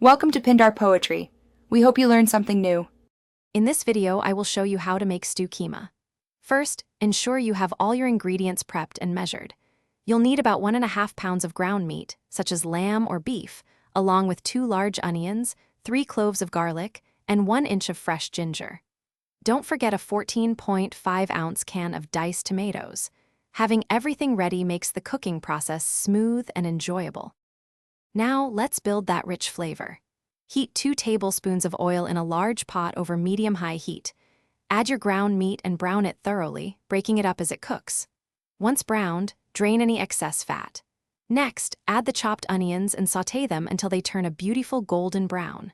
Welcome to Pindar Poetry. We hope you learned something new. In this video, I will show you how to make stew keema. First, ensure you have all your ingredients prepped and measured. You'll need about 1.5 pounds of ground meat, such as lamb or beef, along with 2 large onions, 3 cloves of garlic, and 1 inch of fresh ginger. Don't forget a 14.5-ounce can of diced tomatoes. Having everything ready makes the cooking process smooth and enjoyable. Now, let's build that rich flavor. Heat 2 tablespoons of oil in a large pot over medium-high heat. Add your ground meat and brown it thoroughly, breaking it up as it cooks. Once browned, drain any excess fat. Next, add the chopped onions and sauté them until they turn a beautiful golden brown.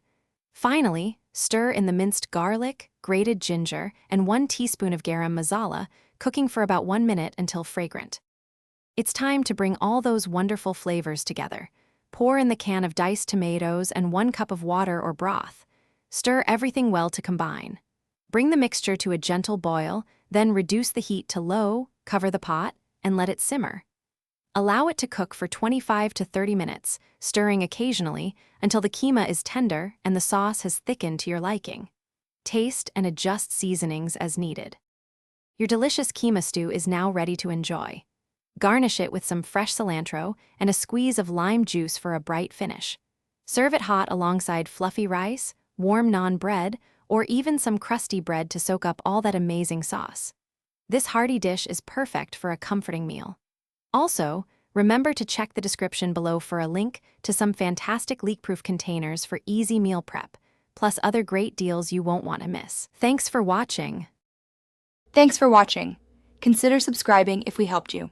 Finally, stir in the minced garlic, grated ginger, and 1 teaspoon of garam masala, cooking for about 1 minute until fragrant. It's time to bring all those wonderful flavors together. Pour in the can of diced tomatoes and 1 cup of water or broth. Stir everything well to combine. Bring the mixture to a gentle boil, then reduce the heat to low, cover the pot, and let it simmer. Allow it to cook for 25 to 30 minutes, stirring occasionally until the keema is tender and the sauce has thickened to your liking. Taste and adjust seasonings as needed. Your delicious keema stew is now ready to enjoy. Garnish it with some fresh cilantro and a squeeze of lime juice for a bright finish. Serve it hot alongside fluffy rice, warm naan bread, or even some crusty bread to soak up all that amazing sauce. This hearty dish is perfect for a comforting meal. Also, remember to check the description below for a link to some fantastic leak-proof containers for easy meal prep, plus other great deals you won't want to miss. Thanks for watching. Thanks for watching. Consider subscribing if we helped you.